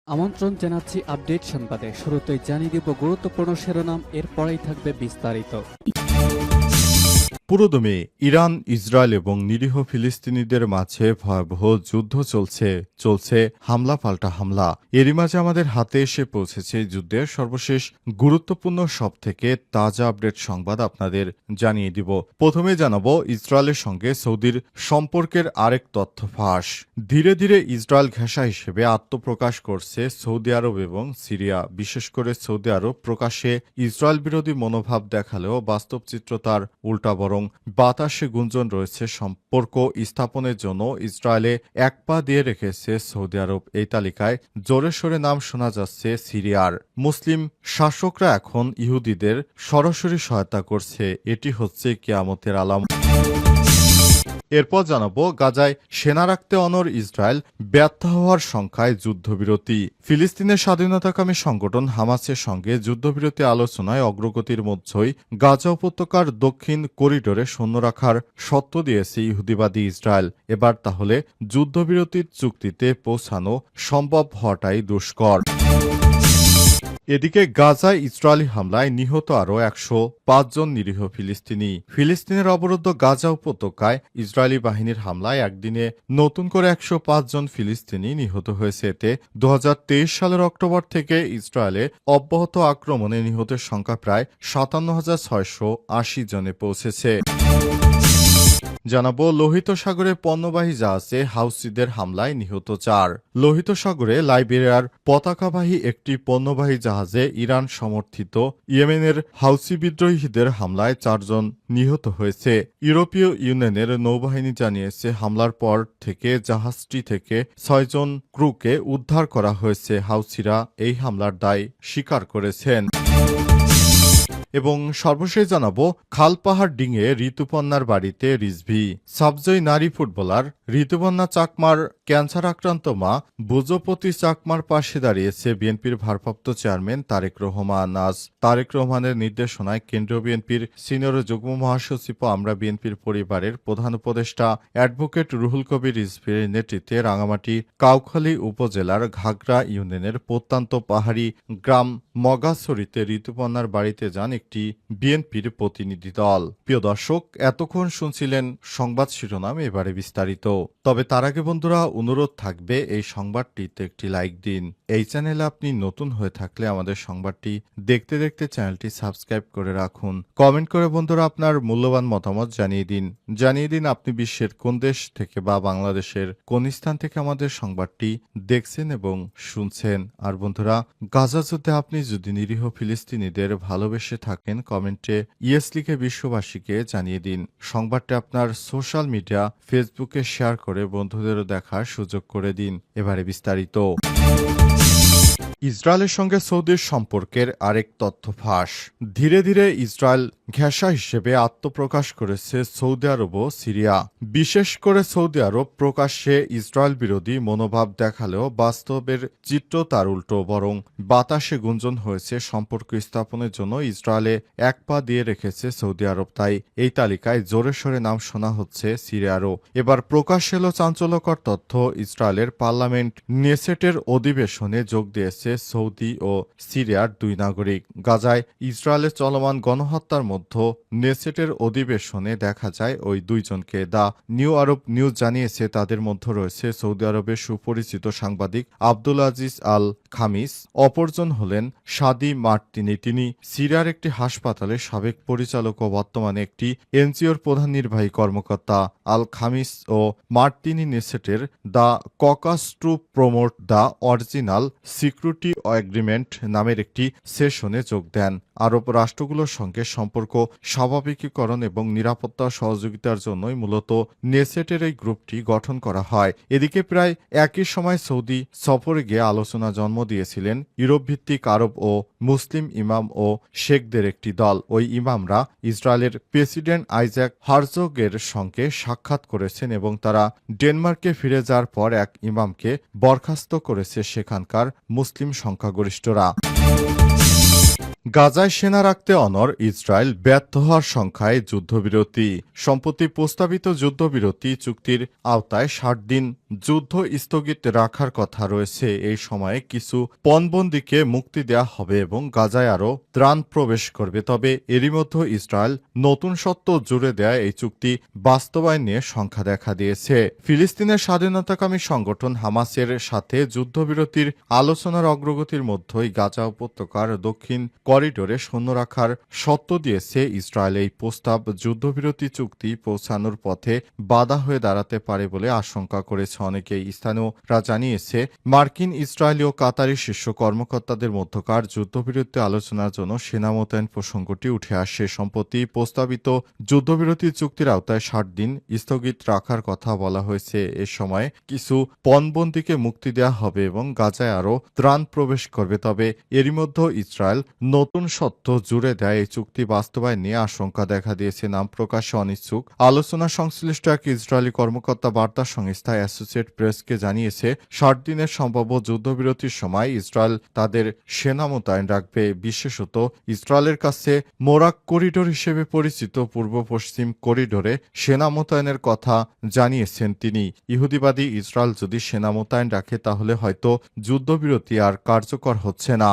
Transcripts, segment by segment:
আমন্ত্রণ জানাচ্ছি আপডেট সংবাদে। শুরুতেই জানিয়ে দিব গুরুত্বপূর্ণ শিরোনাম, এরপরেই থাকবে বিস্তারিত। পুরোদমে ইরান, ইসরায়েল এবং নিরীহ ফিলিস্তিনিদের মাঝে ভয়াবহ যুদ্ধ চলছে হামলা পাল্টা হামলা। এরই মাঝে আমাদের হাতে এসে পৌঁছেছে যুদ্ধের সর্বশেষ গুরুত্বপূর্ণ সবথেকে তাজা আপডেট সংবাদ আপনাদের জানিয়ে দিব। প্রথমে জানাবো ইসরায়েলের সঙ্গে সৌদির সম্পর্কের আরেক তথ্য ফাঁস। ধীরে ধীরে ইসরায়েল ঘেঁষা হিসেবে আত্মপ্রকাশ করছে সৌদি আরব এবং সিরিয়া। বিশেষ করে সৌদি আরব প্রকাশ্যে ইসরায়েল বিরোধী মনোভাব দেখালেও বাস্তব চিত্র তার উল্টা, বরং বাতাসে গুঞ্জন রয়েছে সম্পর্ক স্থাপনের জন্য ইসরায়েলে এক পা দিয়ে রেখেছে সৌদি আরব। এই তালিকায় জোরে সোরে নাম শোনা যাচ্ছে সিরিয়ার। মুসলিম শাসকরা এখন ইহুদিদের সরাসরি সহায়তা করছে, এটি হচ্ছে কিয়ামতের আলামত। এরপর জানাবো গাজায় সেনা রাখতে অনড় ইসরায়েল, ব্যর্থ হওয়ার সংখ্যায় যুদ্ধবিরতি। ফিলিস্তিনের স্বাধীনতাকামী সংগঠন হামাসের সঙ্গে যুদ্ধবিরতি আলোচনায় অগ্রগতির মধ্যেই গাজা উপত্যকার দক্ষিণ করিডোরে সৈন্য রাখার শর্ত দিয়েছে ইহুদিবাদী ইসরায়েল। এবার তাহলে যুদ্ধবিরতির চুক্তিতে পৌঁছানো সম্ভব হওয়াটাই দুষ্কর। এদিকে গাজায় ইসরায়েলি হামলায় নিহত আরও 105 জন নিরীহ ফিলিস্তিনি। ফিলিস্তিনের অবরুদ্ধ গাজা উপত্যকায় ইসরায়েলি বাহিনীর হামলায় একদিনে নতুন করে 105 জন ফিলিস্তিনি নিহত হয়েছে। এতে 2023 সালের অক্টোবর থেকে ইসরায়েলে অব্যাহত আক্রমণে নিহতের সংখ্যা প্রায় 57,680 জনে পৌঁছেছে। জানাবো লোহিত সাগরে পণ্যবাহী জাহাজে হাউসিদের হামলায় নিহত 4। লোহিত সাগরে লাইবেরিয়ার পতাকাবাহী একটি পণ্যবাহী জাহাজে ইরান সমর্থিত ইয়েমেনের হাউসি বিদ্রোহীদের হামলায় 4 জন নিহত হয়েছে। ইউরোপীয় ইউনিয়নের নৌবাহিনী জানিয়েছে হামলার পর থেকে জাহাজটি থেকে 6 জন ক্রুকে উদ্ধার করা হয়েছে। হাউসিরা এই হামলার দায় স্বীকার করেছেন। এবং সর্বশেষ জানাবো খালপাহাড় ডিঙে ঋতুপর্ণার বাড়িতে রিজভি। সাবজয়ী নারী ফুটবলার ঋতুপর্ণা চাকমার ক্যান্সার আক্রান্ত মা বুজপতি চাকমার পাশে দাঁড়িয়েছে বিএনপির ভারপ্রাপ্ত চেয়ারম্যান তারেক রহমান। আজ তারেক রহমানের নির্দেশনায় কেন্দ্রীয় বিএনপির সিনিয়র যুগ্ম মহাসচিব ও আমরা বিএনপির পরিবারের প্রধান উপদেষ্টা অ্যাডভোকেট রুহুল কবির রিজভির নেতৃত্বে রাঙামাটি কাউখালী উপজেলার ঘাগড়া ইউনিয়নের প্রত্যন্ত পাহাড়ি গ্রাম মগাছড়িতে ঋতুপর্ণার বাড়িতে যান একটি বিএনপির প্রতিনিধি দল। প্রিয় দর্শক, এতক্ষণ শুনছিলেন সংবাদ শিরোনাম, এবারে বিস্তারিত। তবে তার আগে বন্ধুরা অনুরোধ থাকবে এই সংবাদটিতে একটি লাইক দিন। এই চ্যানেলে আপনি নতুন হয়ে থাকলে আমাদের সংবাদটি দেখতে দেখতে চ্যানেলটি সাবস্ক্রাইব করে রাখুন। কমেন্ট করে বন্ধুরা আপনার মূল্যবান মতামত জানিয়ে দিন আপনি বিশ্বের কোন দেশ থেকে বা বাংলাদেশের কোন স্থান থেকে আমাদের সংবাদটি দেখছেন এবং শুনছেন। আর বন্ধুরা, গাজা যুদ্ধে আপনি যদি নিরীহ ফিলিস্তিনিদের ভালোবেসে থাকেন কমেন্টে ইয়েস লিখে বিশ্ববাসীকে জানিয়ে দিন। সংবাদটি আপনার সোশ্যাল মিডিয়া ফেসবুকে শেয়ার করে বন্ধুদেরও দেখার সুযোগ করে দিন। এবারে বিস্তারিত। ইসরায়েলের সঙ্গে সৌদির সম্পর্কের আরেক তথ্য ফাঁস। ধীরে ধীরে ইসরায়েল ঘেঁষা হিসেবে আত্মপ্রকাশ করেছে সৌদি আরব ও সিরিয়া। বিশেষ করে সৌদি আরব প্রকাশ্যে ইসরায়েল বিরোধী মনোভাব দেখালেও বাস্তবের চিত্র তার উল্টো, বরং বাতাসে গুঞ্জন হয়েছে সম্পর্ক স্থাপনের জন্য ইসরায়েলে এক পা দিয়ে রেখেছে সৌদি আরব। তাই এই তালিকায় জোরে সোরে নাম শোনা হচ্ছে সিরিয়ারও। এবার প্রকাশ এলো চাঞ্চল্যকর তথ্য, ইসরায়েলের পার্লামেন্ট নেসেটের অধিবেশনে যোগ দিয়েছে সৌদি ও সিরিয়ার 2 নাগরিক। গাজায় ইসরায়েলের চলমান গণহত্যার মধ্যে নেসেটের অধিবেশনে দেখা যায় ওই 2 জনকে। দ্য নিউ আরব নিউজ জানিয়েছে তাদের মধ্যে রয়েছে সৌদি আরবের সুপরিচিত সাংবাদিক আব্দুল আজিজ আল খামিস। অপরজন হলেন সাদি মার্তিনি। তিনি সিরিয়ার একটি হাসপাতালের সাবেক পরিচালক ও বর্তমানে একটি এনজিওর প্রধান নির্বাহী কর্মকর্তা। আল খামিস ও মার্তিনি নেসেটের the caucus to promote the original security agreement নামের একটি সেশনে যোগ দেন। আরব রাষ্ট্রগুলোর সঙ্গে সম্পর্ক স্বাভাবিকীকরণ এবং নিরাপত্তা সহযোগিতার জন্যই মূলত নেসেটের এই গ্রুপটি গঠন করা হয়। এদিকে প্রায় একই সময় সৌদি সফরে গিয়ে আলোচনা জন্ম দিয়েছিলেন ইউরোপ ভিত্তিক আরব ও মুসলিম ইমাম ও শেখদের একটি দল। ওই ইমামরা ইসরায়েলের প্রেসিডেন্ট আইজাক হারজোগের সঙ্গে সাক্ষাৎ করেছেন এবং তারা ডেনমার্কে ফিরে যাওয়ার পর এক ইমামকে বরখাস্ত করেছে সেখানকার মুসলিম সংখ্যাগরিষ্ঠরা। গাজায় সেনা রাখতে অনড় ইসরায়েল, ব্যর্থ হওয়ার সংখ্যায় যুদ্ধবিরতি। সম্প্রতি প্রস্তাবিত যুদ্ধবিরতি চুক্তির আওতায় ৬০ দিন যুদ্ধ স্থগিত রাখার কথা রয়েছে। এই সময়ে কিছু পণবন্দীকে মুক্তি দেওয়া হবে এবং গাজায় আরও ত্রাণ প্রবেশ করবে। তবে এরই মধ্যে ইসরায়েল নতুন সত্য জুড়ে দেয় এই চুক্তি বাস্তবায়ন নিয়ে সংখ্যা দেখা দিয়েছে। ফিলিস্তিনের স্বাধীনতাকামী সংগঠন হামাসের সাথে যুদ্ধবিরতির আলোচনার অগ্রগতির মধ্যেই গাজা উপত্যকার দক্ষিণ করিডোরে সৈন্য রাখার সত্য দিয়েছে ইসরায়েল। এই প্রস্তাব যুদ্ধবিরতি চুক্তি পৌঁছানোর পথে বাধা হয়ে দাঁড়াতে পারে বলে আশঙ্কা করেছে অনেকেই। স্থানীয়রা জানিয়েছে, মার্কিন, ইসরায়েলি ও কাতারি শীর্ষ কর্মকর্তাদের মধ্যকার যুদ্ধবিরতি আলোচনার জন্য সেনা মোতায়েন প্রসঙ্গটি উঠে আসে। সম্প্রতি প্রস্তাবিত যুদ্ধবিরতি চুক্তির আওতায় ৬০ দিন স্থগিত রাখার কথা বলা হয়েছে। এ সময় কিছু পণবন্দীকে মুক্তি দেওয়া হবে এবং গাজায় আরও ত্রাণ প্রবেশ করবে। তবে এরই মধ্যে ইসরায়েল নতুন সত্য জুড়ে দেয় এই চুক্তি বাস্তবায়ন নিয়ে আশঙ্কা দেখা দিয়েছে। নাম প্রকাশে অনিচ্ছুক আলোচনা সংশ্লিষ্ট এক ইসরায়েলি কর্মকর্তা বার্তা সংস্থা অ্যাসোসিয়েট প্রেসকে জানিয়েছে, ৬০ দিনের সম্ভাব্য যুদ্ধবিরতির সময় ইসরায়েল তাদের সেনা মোতায়েন রাখবে। বিশেষত ইসরায়েলের কাছে মোরাক করিডোর হিসেবে পরিচিত পূর্ব পশ্চিম করিডোরে সেনা মোতায়েনের কথা জানিয়েছেন তিনি। ইহুদিবাদী ইসরায়েল যদি সেনা মোতায়েন রাখে তাহলে হয়তো যুদ্ধবিরতি আর কার্যকর হচ্ছে না।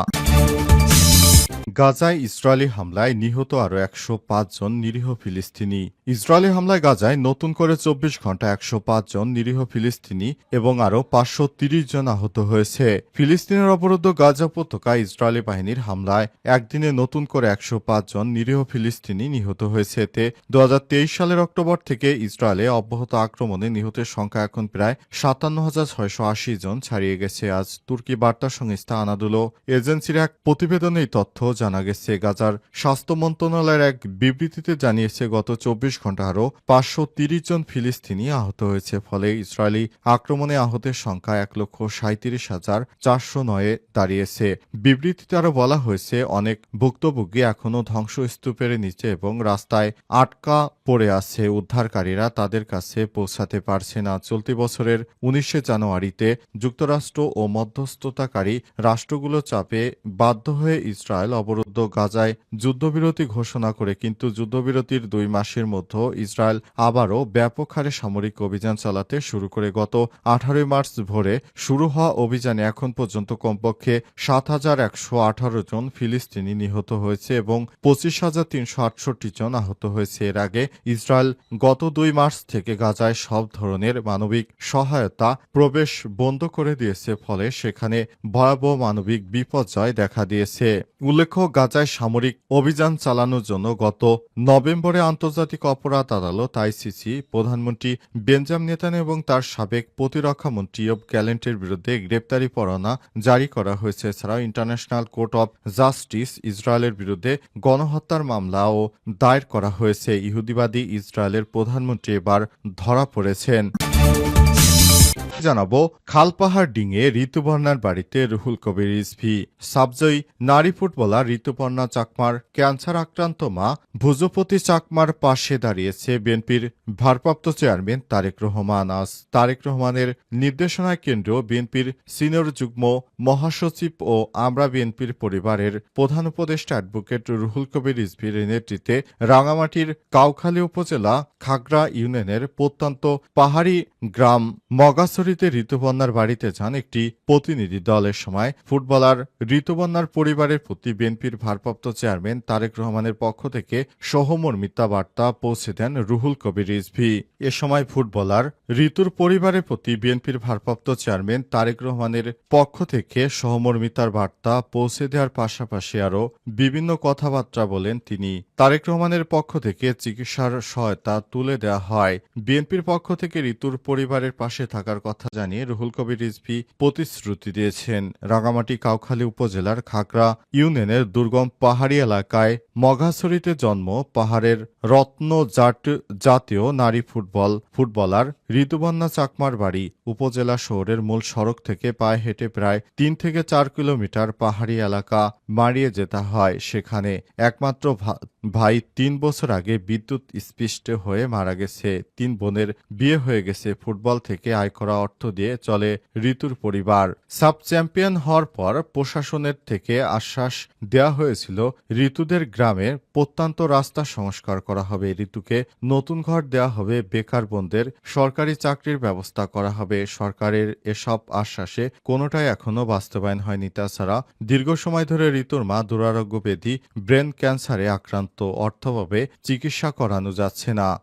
গাজায় ইসরায়েলি হামলায় নিহত আরও ১০৫ জন নিরীহ ফিলিস্তিনি। ইসরায়েলি হামলায় গাজায় নতুন করে ২৪ ঘণ্টা ১০৫ জন নিরীহ ফিলিস্তিনি এবং আরও ৫৩০ জন আহত হয়েছে। ফিলিস্তিনের অবরুদ্ধ গাজা উপত্যকায় ইসরায়েলি বাহিনীর হামলায় একদিনে নতুন করে ১০৫ জন নিরীহ ফিলিস্তিনি নিহত হয়েছে। এতে ২০২৩ সালের অক্টোবর থেকে ইসরায়েলে অব্যাহত আক্রমণে নিহতের সংখ্যা এখন প্রায় ৫৭,৬৮০ জন ছাড়িয়ে গেছে। আজ তুর্কি বার্তা সংস্থা আনাদুলো এজেন্সির এক প্রতিবেদনে এই তথ্য জানা গেছে। গাজার স্বাস্থ্য মন্ত্রণালয়ের এক বিবৃতিতে জানিয়েছে, গত ২৪ ঘণ্টা আরও ৫৩০ জন ফিলিস্তিনি আহত হয়েছে। ফলে ইসরায়েলি আক্রমণে আহতের সংখ্যা ১,৩৭,৪০৯-এ দাঁড়িয়েছে। বিবৃতিতে আরও বলা হয়েছে, অনেক ভুক্তভোগী এখনও ধ্বংসস্তূপের নিচে এবং রাস্তায় আটকা পড়ে আছে। উদ্ধারকারীরা তাদের কাছে পৌঁছাতে পারছে না। চলতি বছরের ১৯শে জানুয়ারিতে যুক্তরাষ্ট্র ও মধ্যস্থতাকারী রাষ্ট্রগুলো চাপে বাধ্য হয়ে ইসরায়েল অবরুদ্ধ গাজায় যুদ্ধবিরতি ঘোষণা করে, কিন্তু যুদ্ধবিরতির ২ মাসের মধ্যে ইসরায়েল আবারও ব্যাপক হারে সামরিক অভিযান চালাতে শুরু করে। গত ১৮ মার্চ ভোরে শুরু হওয়া অভিযানে এখন পর্যন্ত কমপক্ষে ৭,১১৮ জন ফিলিস্তিনি নিহত হয়েছে এবং ২৫,৩৬৮ জন আহত হয়েছে। এর আগে ইসরায়েল গত ২ মার্চ থেকে গাজায় সব ধরনের মানবিক সহায়তা প্রবেশ বন্ধ করে দিয়েছে। ফলে সেখানে ভয়াবহ মানবিক বিপর্যয় দেখা দিয়েছে। উল্লেখ্য, গাজায় সামরিক অভিযান চালানোর জন্য গত নভেম্বরে আন্তর্জাতিক অপরাধ আদালত আইসিসি প্রধানমন্ত্রী বেঞ্জামিন নেতানিয়াহু এবং তার সাবেক প্রতিরক্ষামন্ত্রী ইয়োব গ্যালেন্টের বিরুদ্ধে গ্রেপ্তারি পরোয়ানা জারি করা হয়েছে। এছাড়াও ইন্টারন্যাশনাল কোর্ট অব জাস্টিস ইসরায়েলের বিরুদ্ধে গণহত্যার মামলাও দায়ের করা হয়েছে। ইহুদিবাদী ইসরায়েলের প্রধানমন্ত্রী এবার ধরা পড়েছেন। জানাবো, খালপাহাড় ডিঙে ঋতুপর্ণার বাড়িতে রুহুল কবির রিজভী। সাবজয়ী নারী ফুটবলার ঋতুপর্ণা চাকমার ক্যান্সার আক্রান্ত মা ভুজপতি চাকমার পাশে দাঁড়িয়েছে বিএনপির ভারপ্রাপ্ত চেয়ারম্যান তারেক রহমান। আজ তারেক রহমানের নির্দেশনায় কেন্দ্রীয় বিএনপির সিনিয়র যুগ্ম মহাসচিব ও আমরা বিএনপির পরিবারের প্রধান উপদেষ্টা অ্যাডভোকেট রুহুল কবির রিজভীর নেতৃত্বে রাঙামাটির কাউখালী উপজেলা খাগড়া ইউনিয়নের প্রত্যন্ত পাহাড়ি গ্রাম মগাছড়িতে ঋতুপর্ণার বাড়িতে যান একটি প্রতিনিধি দলের। সময় ফুটবলার ঋতুপর্ণার পরিবারের প্রতি বিএনপির ভারপ্রাপ্ত চেয়ারম্যান তারেক রহমানের পক্ষ থেকে সহমর্মিতা বার্তা পৌঁছে দেন রুহুল কবির রিজভী। এ সময় ফুটবলার ঋতুর পরিবারের প্রতি বিএনপির ভারপ্রাপ্ত চেয়ারম্যান তারেক রহমানের পক্ষ থেকে সহমর্মিতার বার্তা পৌঁছে দেওয়ার পাশাপাশি আরও বিভিন্ন কথাবার্তা বলেন তিনি। তারেক রহমানের পক্ষ থেকে চিকিৎসার সহায়তা তুলে দেওয়া হয়। বিএনপির পক্ষ থেকে ঋতুর পরিবারের পাশে থাকার কথা জানিয়ে রুহুল কবির রিজভী প্রতিশ্রুতি দিয়েছেন। রাঙামাটি কাউখালী উপজেলার খাগড়া ইউনিয়নের দুর্গম পাহাড়ি এলাকায় মগাছড়িতে জন্ম পাহাড়ের রত্ন জাতীয় নারী ফুটবলার ঋতুপর্ণা চাকমার বাড়ি। উপজেলা শহরের মূল সড়ক থেকে পায়ে হেঁটে প্রায় ৩ থেকে ৪ কিলোমিটার পাহাড়ি এলাকা মাড়িয়ে যেতে হয়। সেখানে একমাত্র ভাই ৩ বছর আগে বিদ্যুৎ স্পৃষ্টে হয়ে মারা গেছে। ৩ বোনের বিয়ে হয়ে গেছে। ফুটবল থেকে আয় করা অর্থ দিয়ে চলে ঋতুর পরিবার। সাব চ্যাম্পিয়ন হওয়ার পর প্রশাসনের থেকে আশ্বাস দেওয়া হয়েছিল ঋতুদের গ্রামে প্রত্যন্ত রাস্তা সংস্কার করা হবে, ঋতুকে নতুন ঘর দেওয়া হবে, বেকার বোনদের সরকারি চাকরির ব্যবস্থা করা হবে। সরকারের এসব আশ্বাসে কোনোটাই এখনো বাস্তবায়ন হয়নি। তাছাড়া দীর্ঘ সময় ধরে ঋতুর মা দুরারোগ্য ব্যাধি ব্রেন ক্যান্সারে আক্রান্ত, অর্থাভাবে চিকিৎসা করানো যাচ্ছে না।